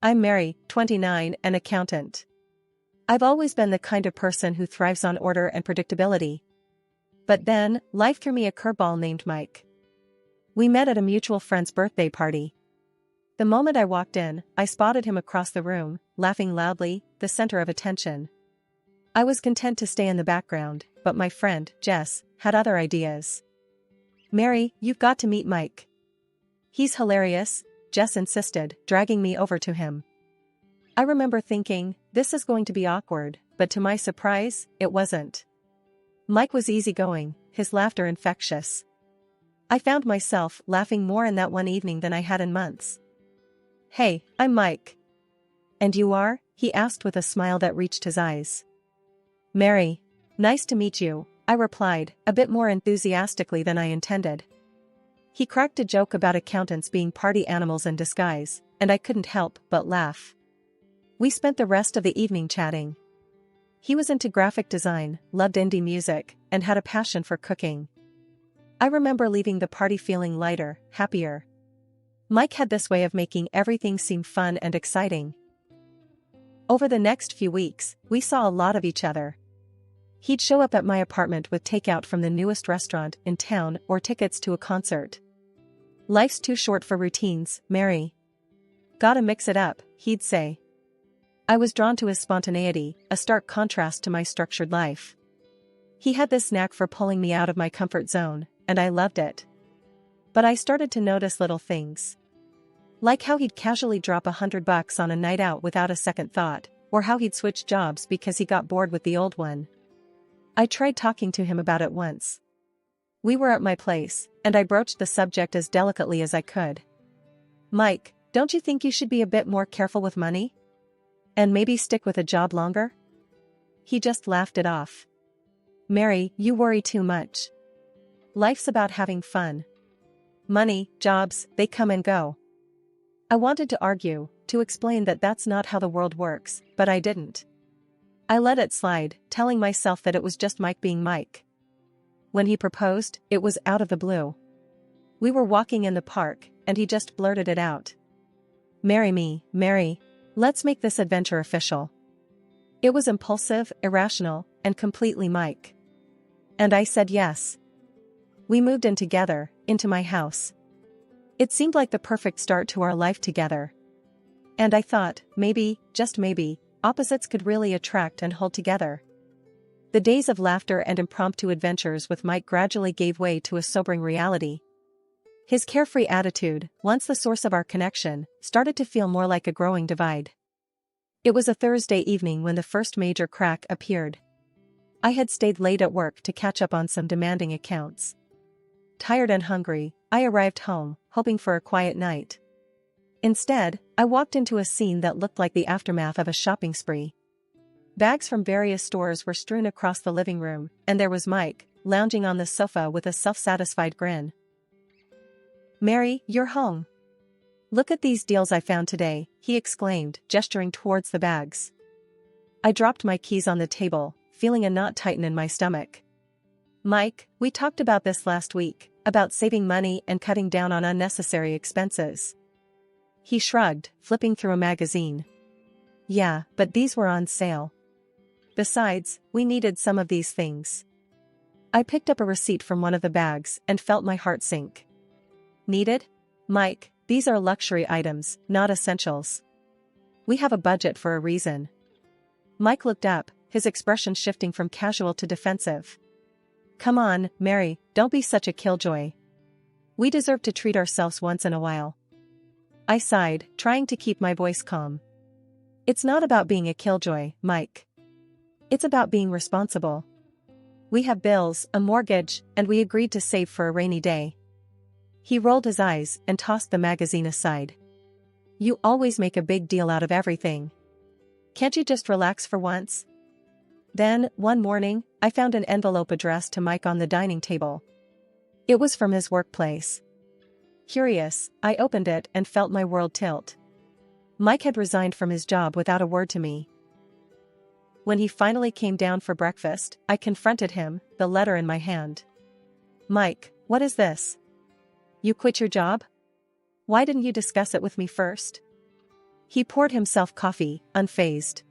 I'm Mary, 29, an accountant. I've always been the kind of person who thrives on order and predictability. But then, life threw me a curveball named Mike. We met at a mutual friend's birthday party. The moment I walked in, I spotted him across the room, laughing loudly, the center of attention. I was content to stay in the background, but my friend, Jess, had other ideas. "Mary, you've got to meet Mike. He's hilarious," Jess insisted, dragging me over to him. I remember thinking, this is going to be awkward, but to my surprise, it wasn't. Mike was easygoing, his laughter infectious. I found myself laughing more in that one evening than I had in months. "Hey, I'm Mike." "And you are?" he asked with a smile that reached his eyes. "Mary. Nice to meet you," I replied, a bit more enthusiastically than I intended. He cracked a joke about accountants being party animals in disguise, and I couldn't help but laugh. We spent the rest of the evening chatting. He was into graphic design, loved indie music, and had a passion for cooking. I remember leaving the party feeling lighter, happier. Mike had this way of making everything seem fun and exciting. Over the next few weeks, we saw a lot of each other. He'd show up at my apartment with takeout from the newest restaurant in town or tickets to a concert. "Life's too short for routines, Mary. Gotta mix it up," he'd say. I was drawn to his spontaneity, a stark contrast to my structured life. He had this knack for pulling me out of my comfort zone, and I loved it. But I started to notice little things. Like how he'd casually drop $100 on a night out without a second thought, or how he'd switch jobs because he got bored with the old one. I tried talking to him about it once. We were at my place, and I broached the subject as delicately as I could. "Mike, don't you think you should be a bit more careful with money? And maybe stick with a job longer?" He just laughed it off. "Mary, you worry too much. Life's about having fun. Money, jobs, they come and go." I wanted to argue, to explain that that's not how the world works, but I didn't. I let it slide, telling myself that it was just Mike being Mike. When he proposed, it was out of the blue. We were walking in the park, and he just blurted it out. "Marry me, Mary. Let's make this adventure official." It was impulsive, irrational, and completely Mike. And I said yes. We moved in together, into my house. It seemed like the perfect start to our life together. And I thought, maybe, just maybe, opposites could really attract and hold together. The days of laughter and impromptu adventures with Mike gradually gave way to a sobering reality. His carefree attitude, once the source of our connection, started to feel more like a growing divide. It was a Thursday evening when the first major crack appeared. I had stayed late at work to catch up on some demanding accounts. Tired and hungry, I arrived home, hoping for a quiet night. Instead, I walked into a scene that looked like the aftermath of a shopping spree. Bags from various stores were strewn across the living room, and there was Mike, lounging on the sofa with a self-satisfied grin. "Mary, you're home. Look at these deals I found today," he exclaimed, gesturing towards the bags. I dropped my keys on the table, feeling a knot tighten in my stomach. "Mike, we talked about this last week, about saving money and cutting down on unnecessary expenses." He shrugged, flipping through a magazine. "Yeah, but these were on sale. Besides, we needed some of these things." I picked up a receipt from one of the bags and felt my heart sink. "Needed? Mike, these are luxury items, not essentials. We have a budget for a reason." Mike looked up, his expression shifting from casual to defensive. "Come on, Mary, don't be such a killjoy. We deserve to treat ourselves once in a while." I sighed, trying to keep my voice calm. "It's not about being a killjoy, Mike. It's about being responsible. We have bills, a mortgage, and we agreed to save for a rainy day." He rolled his eyes and tossed the magazine aside. "You always make a big deal out of everything. Can't you just relax for once?" Then, one morning, I found an envelope addressed to Mike on the dining table. It was from his workplace. Curious, I opened it and felt my world tilt. Mike had resigned from his job without a word to me. When he finally came down for breakfast, I confronted him, the letter in my hand. "Mike, what is this? You quit your job? Why didn't you discuss it with me first?" He poured himself coffee, unfazed.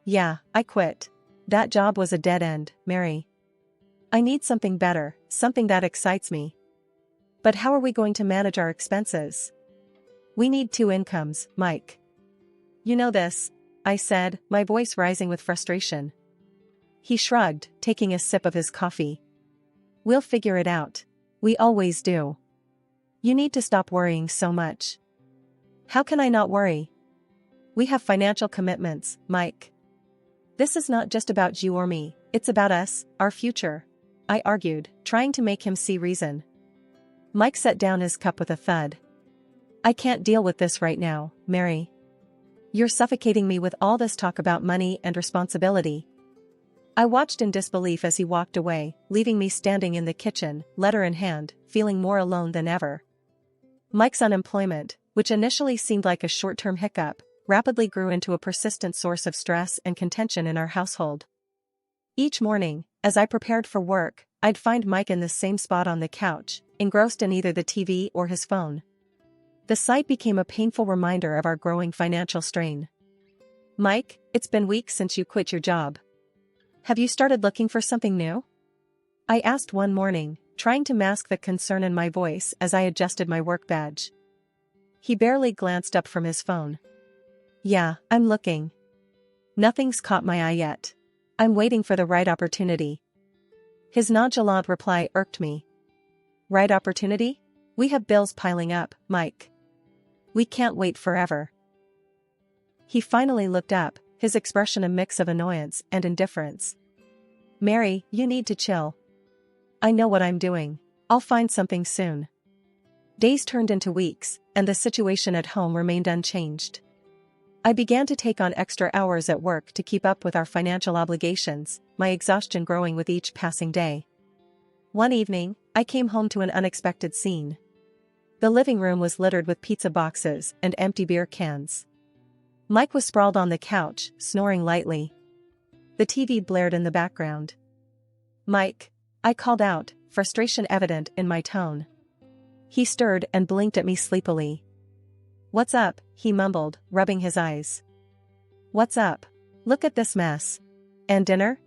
Yeah, I quit. That job was a dead end, Mary. I need something better, something that excites me. But how are we going to manage our expenses? We need two incomes, Mike. You know this, I said, my voice rising with frustration. He shrugged, taking a sip of his coffee. We'll figure it out. We always do. You need to stop worrying so much. How can I not worry? We have financial commitments, Mike. This is not just about you or me, it's about us, our future, I argued, trying to make him see reason. Mike set down his cup with a thud. I can't deal with this right now, Mary. You're suffocating me with all this talk about money and responsibility. I watched in disbelief as he walked away, leaving me standing in the kitchen, letter in hand, feeling more alone than ever. Mike's unemployment, which initially seemed like a short-term hiccup, rapidly grew into a persistent source of stress and contention in our household. Each morning, as I prepared for work, I'd find Mike in the same spot on the couch, engrossed in either the TV or his phone. The sight became a painful reminder of our growing financial strain. Mike, it's been weeks since you quit your job. Have you started looking for something new? I asked one morning, trying to mask the concern in my voice as I adjusted my work badge. He barely glanced up from his phone. Yeah, I'm looking. Nothing's caught my eye yet. I'm waiting for the right opportunity. His nonchalant reply irked me. Right opportunity? We have bills piling up, Mike. We can't wait forever. He finally looked up, his expression a mix of annoyance and indifference. Mary, you need to chill. I know what I'm doing. I'll find something soon. Days turned into weeks, and the situation at home remained unchanged. I began to take on extra hours at work to keep up with our financial obligations, my exhaustion growing with each passing day. One evening, I came home to an unexpected scene. The living room was littered with pizza boxes and empty beer cans. Mike was sprawled on the couch, snoring lightly. The TV blared in the background. Mike, I called out, frustration evident in my tone. He stirred and blinked at me sleepily. What's up? He mumbled, rubbing his eyes. What's up? Look at this mess. And dinner?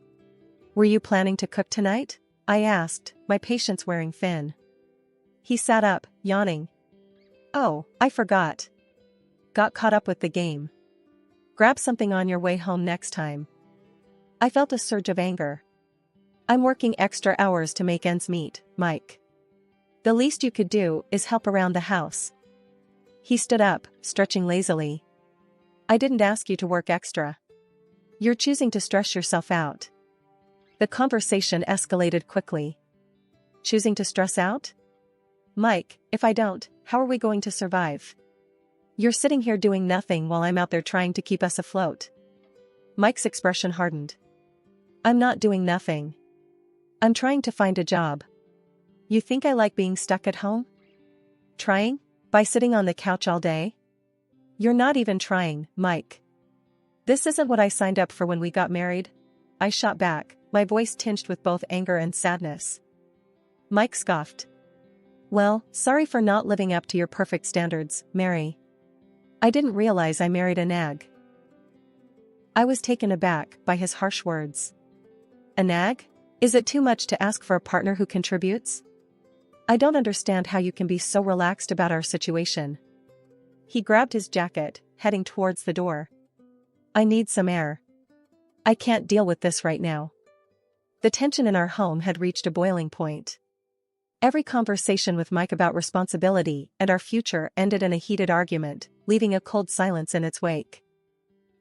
Were you planning to cook tonight? I asked, my patience wearing thin. He sat up, yawning. Oh, I forgot. Got caught up with the game. Grab something on your way home next time. I felt a surge of anger. I'm working extra hours to make ends meet, Mike. The least you could do is help around the house. He stood up, stretching lazily. I didn't ask you to work extra. You're choosing to stress yourself out. The conversation escalated quickly. Choosing to stress out? Mike, if I don't, how are we going to survive? You're sitting here doing nothing while I'm out there trying to keep us afloat. Mike's expression hardened. I'm not doing nothing. I'm trying to find a job. You think I like being stuck at home? Trying? By sitting on the couch all day? You're not even trying, Mike. This isn't what I signed up for when we got married. I shot back, my voice tinged with both anger and sadness. Mike scoffed. Well, sorry for not living up to your perfect standards, Mary. I didn't realize I married a nag. I was taken aback by his harsh words. A nag? Is it too much to ask for a partner who contributes? I don't understand how you can be so relaxed about our situation. He grabbed his jacket, heading towards the door. I need some air. I can't deal with this right now. The tension in our home had reached a boiling point. Every conversation with Mike about responsibility and our future ended in a heated argument, leaving a cold silence in its wake.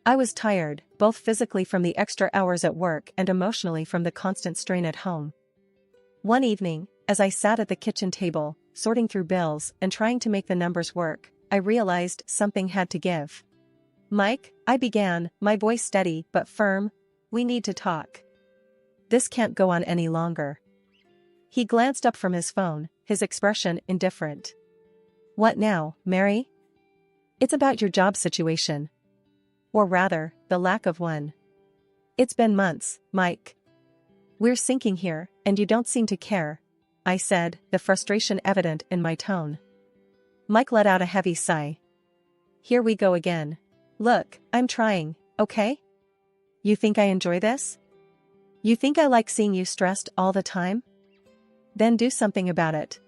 I was tired, both physically from the extra hours at work and emotionally from the constant strain at home. One evening, as I sat at the kitchen table, sorting through bills and trying to make the numbers work, I realized something had to give. Mike, I began, my voice steady but firm, we need to talk. This can't go on any longer. He glanced up from his phone, his expression indifferent. What now, Mary? It's about your job situation. Or rather, the lack of one. It's been months, Mike. We're sinking here, and you don't seem to care, I said, the frustration evident in my tone. Mike let out a heavy sigh. Here we go again. Look, I'm trying, okay? You think I enjoy this? You think I like seeing you stressed all the time? Then do something about it.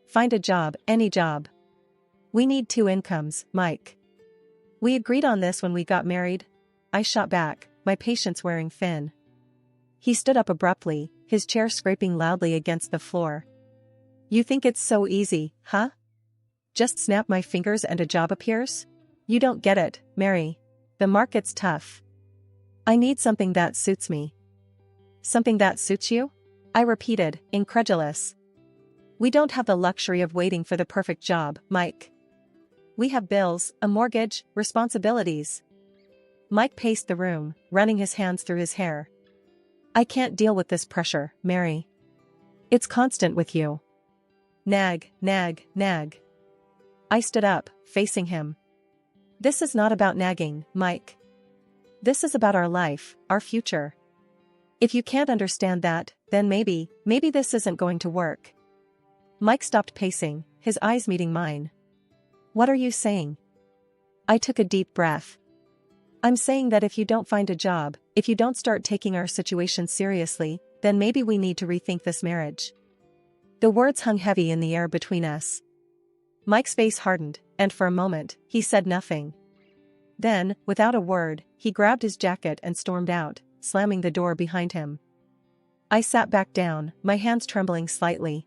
Find a job, any job. We need 2 incomes, Mike. We agreed on this when we got married. I shot back, my patience wearing thin. He stood up abruptly, his chair scraping loudly against the floor. You think it's so easy, huh? Just snap my fingers and a job appears? You don't get it, Mary. The market's tough. I need something that suits me. Something that suits you? I repeated, incredulous. We don't have the luxury of waiting for the perfect job, Mike. We have bills, a mortgage, responsibilities. Mike paced the room, running his hands through his hair. I can't deal with this pressure, Mary. It's constant with you. Nag, nag, nag. I stood up, facing him. This is not about nagging, Mike. This is about our life, our future. If you can't understand that, then maybe this isn't going to work. Mike stopped pacing, his eyes meeting mine. What are you saying? I took a deep breath. I'm saying that if you don't find a job, if you don't start taking our situation seriously, then maybe we need to rethink this marriage. The words hung heavy in the air between us. Mike's face hardened, and for a moment, he said nothing. Then, without a word, he grabbed his jacket and stormed out, slamming the door behind him. I sat back down, my hands trembling slightly.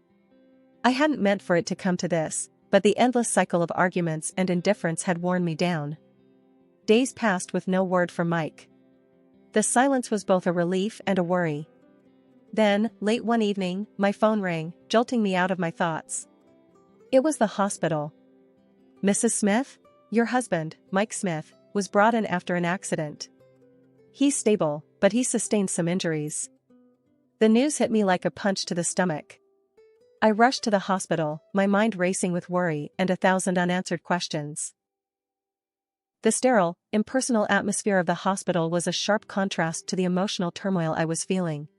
I hadn't meant for it to come to this, but the endless cycle of arguments and indifference had worn me down. Days passed with no word from Mike. The silence was both a relief and a worry. Then, late one evening, my phone rang, jolting me out of my thoughts. It was the hospital. Mrs. Smith? Your husband, Mike Smith, was brought in after an accident. He's stable, but he sustained some injuries. The news hit me like a punch to the stomach. I rushed to the hospital, my mind racing with worry and 1,000 unanswered questions. The sterile, impersonal atmosphere of the hospital was a sharp contrast to the emotional turmoil I was feeling.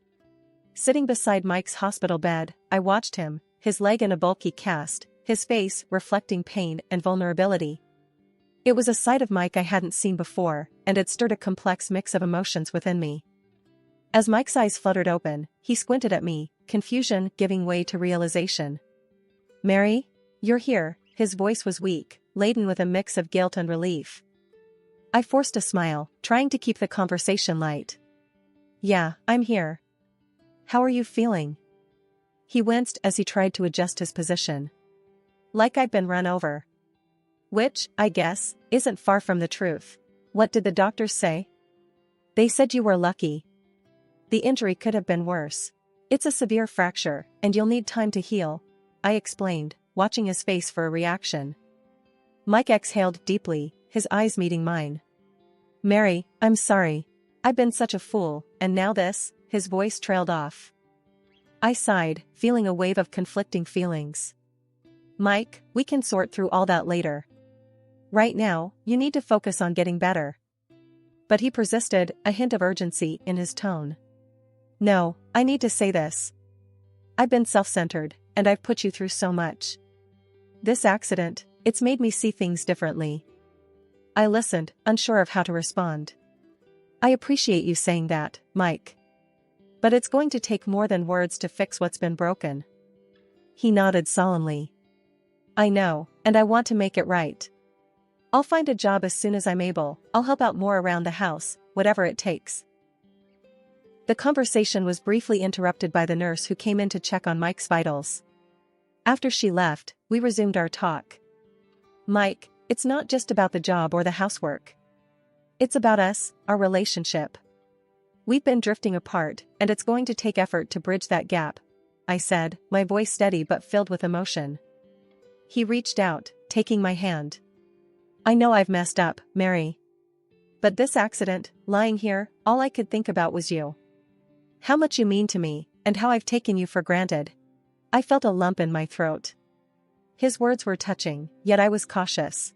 Sitting beside Mike's hospital bed, I watched him, his leg in a bulky cast, his face reflecting pain and vulnerability. It was a side of Mike I hadn't seen before, and it stirred a complex mix of emotions within me. As Mike's eyes fluttered open, he squinted at me, confusion giving way to realization. Mary? You're here, his voice was weak, laden with a mix of guilt and relief. I forced a smile, trying to keep the conversation light. Yeah, I'm here. How are you feeling? He winced as he tried to adjust his position. Like I'd been run over. Which, I guess, isn't far from the truth. What did the doctors say? They said you were lucky. The injury could have been worse. It's a severe fracture, and you'll need time to heal, I explained, watching his face for a reaction. Mike exhaled deeply, his eyes meeting mine. Mary, I'm sorry. I've been such a fool, and now this, his voice trailed off. I sighed, feeling a wave of conflicting feelings. Mike, we can sort through all that later. Right now, you need to focus on getting better. But he persisted, a hint of urgency in his tone. No, I need to say this. I've been self-centered, and I've put you through so much. This accident, it's made me see things differently. I listened, unsure of how to respond. I appreciate you saying that, Mike. But it's going to take more than words to fix what's been broken. He nodded solemnly. I know, and I want to make it right. I'll find a job as soon as I'm able, I'll help out more around the house, whatever it takes. The conversation was briefly interrupted by the nurse who came in to check on Mike's vitals. After she left, we resumed our talk. Mike, it's not just about the job or the housework. It's about us, our relationship. We've been drifting apart, and it's going to take effort to bridge that gap, I said, my voice steady but filled with emotion. He reached out, taking my hand. I know I've messed up, Mary. But this accident, lying here, all I could think about was you. How much you mean to me, and how I've taken you for granted. I felt a lump in my throat. His words were touching, yet I was cautious.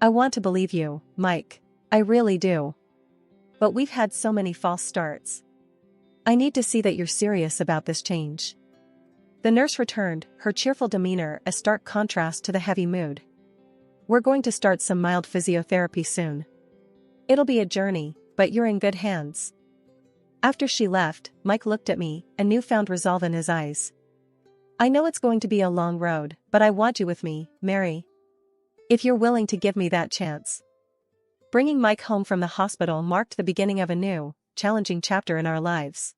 I want to believe you, Mike. I really do. But we've had so many false starts. I need to see that you're serious about this change. The nurse returned, her cheerful demeanor a stark contrast to the heavy mood. We're going to start some mild physiotherapy soon, It'll be a journey, but you're in good hands. After she left, Mike looked at me, a newfound resolve in his eyes. I know it's going to be a long road, but I want you with me, Mary. If you're willing to give me that chance. Bringing Mike home from the hospital marked the beginning of a new, challenging chapter in our lives.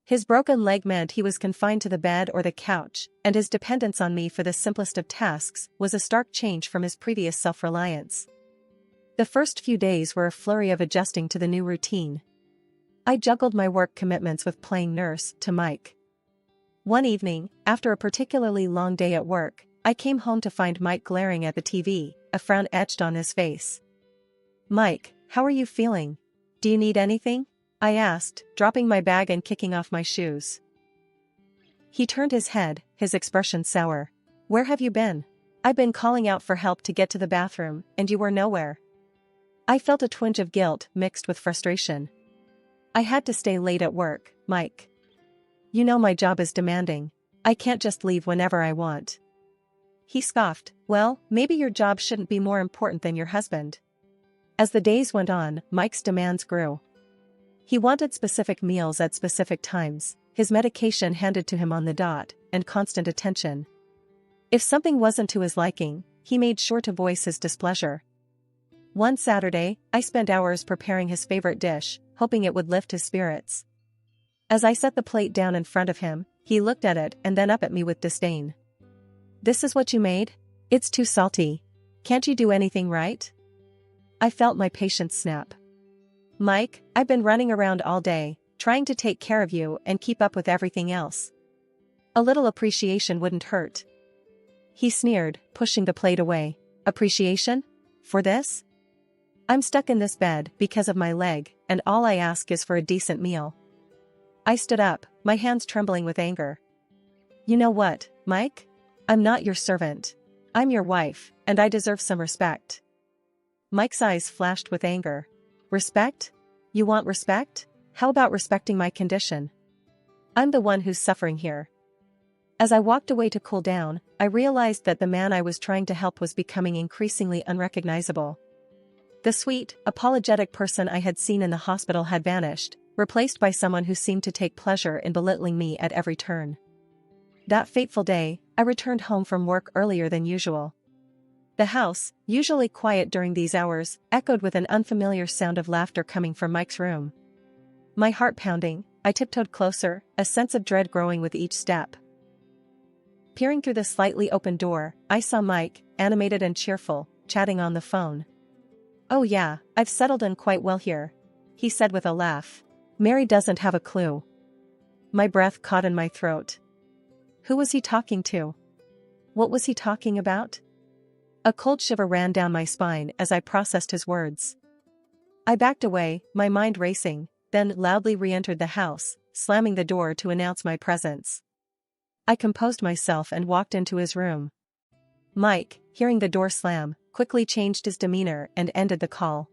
His broken leg meant he was confined to the bed or the couch, and his dependence on me for the simplest of tasks was a stark change from his previous self-reliance. The first few days were a flurry of adjusting to the new routine. I juggled my work commitments with playing nurse to Mike. One evening, after a particularly long day at work, I came home to find Mike glaring at the TV, a frown etched on his face. Mike, how are you feeling? Do you need anything? I asked, dropping my bag and kicking off my shoes. He turned his head, his expression sour. Where have you been? I've been calling out for help to get to the bathroom, and you were nowhere. I felt a twinge of guilt mixed with frustration. I had to stay late at work, Mike. You know my job is demanding. I can't just leave whenever I want. He scoffed. Well, maybe your job shouldn't be more important than your husband. As the days went on, Mike's demands grew. He wanted specific meals at specific times, his medication handed to him on the dot, and constant attention. If something wasn't to his liking, he made sure to voice his displeasure. One Saturday, I spent hours preparing his favorite dish, hoping it would lift his spirits. As I set the plate down in front of him, he looked at it and then up at me with disdain. This is what you made? It's too salty. Can't you do anything right? I felt my patience snap. Mike, I've been running around all day, trying to take care of you and keep up with everything else. A little appreciation wouldn't hurt. He sneered, pushing the plate away. Appreciation? For this? I'm stuck in this bed because of my leg, and all I ask is for a decent meal. I stood up, my hands trembling with anger. You know what, Mike? I'm not your servant. I'm your wife, and I deserve some respect. Mike's eyes flashed with anger. Respect? You want respect? How about respecting my condition? I'm the one who's suffering here. As I walked away to cool down, I realized that the man I was trying to help was becoming increasingly unrecognizable. The sweet, apologetic person I had seen in the hospital had vanished, replaced by someone who seemed to take pleasure in belittling me at every turn. That fateful day, I returned home from work earlier than usual. The house, usually quiet during these hours, echoed with an unfamiliar sound of laughter coming from Mike's room. My heart pounding, I tiptoed closer, a sense of dread growing with each step. Peering through the slightly open door, I saw Mike, animated and cheerful, chatting on the phone. Oh yeah, I've settled in quite well here, he said with a laugh. Mary doesn't have a clue. My breath caught in my throat. Who was he talking to? What was he talking about? A cold shiver ran down my spine as I processed his words. I backed away, my mind racing, then loudly re-entered the house, slamming the door to announce my presence. I composed myself and walked into his room. Mike, hearing the door slam, quickly changed his demeanor and ended the call.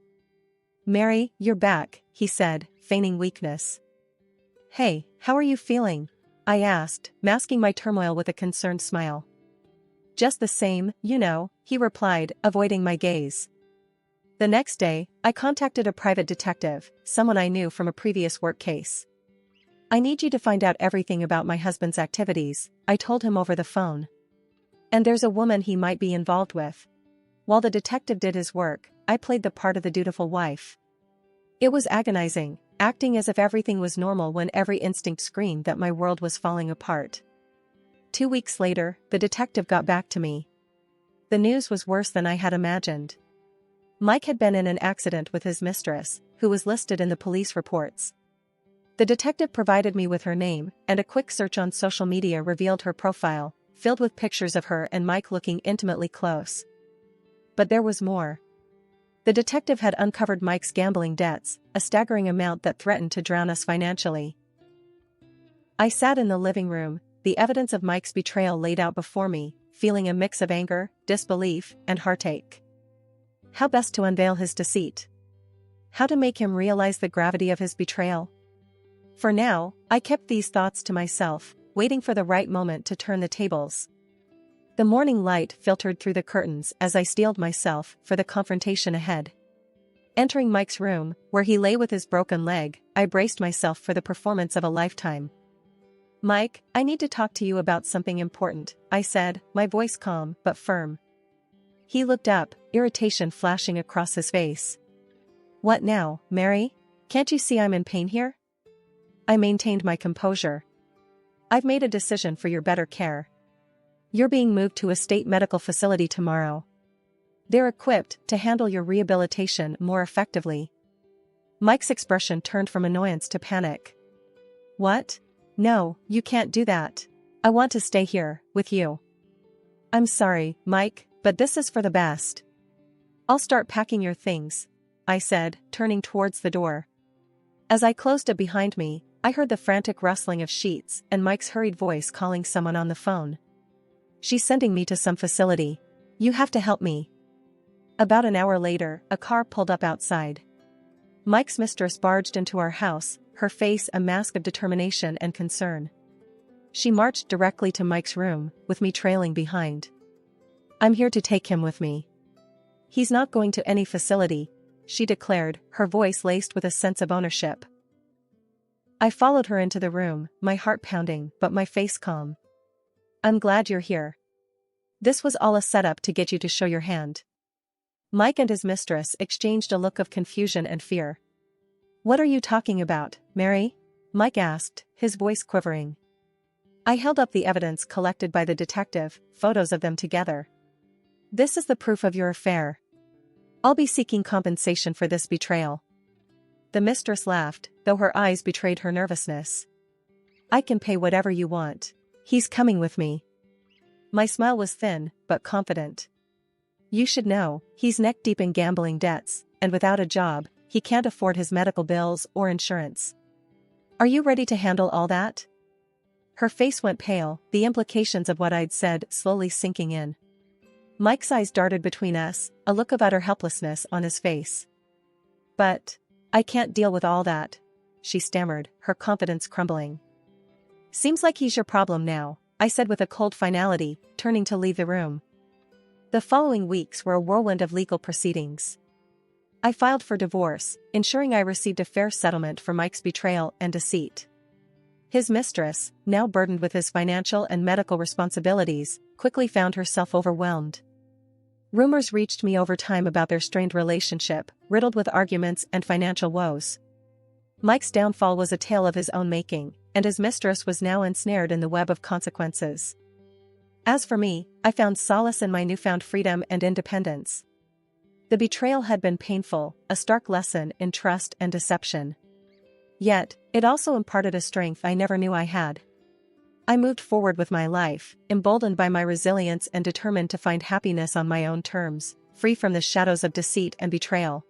Mary, you're back, he said, feigning weakness. Hey, how are you feeling? I asked, masking my turmoil with a concerned smile. Just the same, you know, he replied, avoiding my gaze. The next day, I contacted a private detective, someone I knew from a previous work case. I need you to find out everything about my husband's activities, I told him over the phone. And there's a woman he might be involved with. While the detective did his work, I played the part of the dutiful wife. It was agonizing, acting as if everything was normal when every instinct screamed that my world was falling apart. 2 weeks later, the detective got back to me. The news was worse than I had imagined. Mike had been in an accident with his mistress, who was listed in the police reports. The detective provided me with her name, and a quick search on social media revealed her profile, filled with pictures of her and Mike looking intimately close. But there was more. The detective had uncovered Mike's gambling debts, a staggering amount that threatened to drown us financially. I sat in the living room, the evidence of Mike's betrayal laid out before me, feeling a mix of anger, disbelief, and heartache. How best to unveil his deceit? How to make him realize the gravity of his betrayal? For now, I kept these thoughts to myself, waiting for the right moment to turn the tables. The morning light filtered through the curtains as I steeled myself for the confrontation ahead. Entering Mike's room, where he lay with his broken leg, I braced myself for the performance of a lifetime. "Mike, I need to talk to you about something important," I said, my voice calm but firm. He looked up, irritation flashing across his face. "What now, Mary? Can't you see I'm in pain here?" I maintained my composure. "I've made a decision for your better care. You're being moved to a state medical facility tomorrow. They're equipped to handle your rehabilitation more effectively." Mike's expression turned from annoyance to panic. "What? No, you can't do that. I want to stay here, with you." "I'm sorry, Mike, but this is for the best. I'll start packing your things," I said, turning towards the door. As I closed it behind me, I heard the frantic rustling of sheets and Mike's hurried voice calling someone on the phone. "She's sending me to some facility. You have to help me." About an hour later, a car pulled up outside. Mike's mistress barged into our house, her face a mask of determination and concern. She marched directly to Mike's room, with me trailing behind. "I'm here to take him with me. He's not going to any facility," she declared, her voice laced with a sense of ownership. I followed her into the room, my heart pounding but my face calm. "I'm glad you're here. This was all a setup to get you to show your hand." Mike and his mistress exchanged a look of confusion and fear. "What are you talking about, Mary?" Mike asked, his voice quivering. I held up the evidence collected by the detective, photos of them together. "This is the proof of your affair. I'll be seeking compensation for this betrayal." The mistress laughed, though her eyes betrayed her nervousness. "I can pay whatever you want. He's coming with me." My smile was thin, but confident. "You should know, he's neck-deep in gambling debts, and without a job, he can't afford his medical bills or insurance. Are you ready to handle all that?" Her face went pale, the implications of what I'd said slowly sinking in. Mike's eyes darted between us, a look of utter helplessness on his face. "But I can't deal with all that," she stammered, her confidence crumbling. "Seems like he's your problem now," I said with a cold finality, turning to leave the room. The following weeks were a whirlwind of legal proceedings. I filed for divorce, ensuring I received a fair settlement for Mike's betrayal and deceit. His mistress, now burdened with his financial and medical responsibilities, quickly found herself overwhelmed. Rumors reached me over time about their strained relationship, riddled with arguments and financial woes. Mike's downfall was a tale of his own making, and his mistress was now ensnared in the web of consequences. As for me, I found solace in my newfound freedom and independence. The betrayal had been painful, a stark lesson in trust and deception. Yet, it also imparted a strength I never knew I had. I moved forward with my life, emboldened by my resilience and determined to find happiness on my own terms, free from the shadows of deceit and betrayal.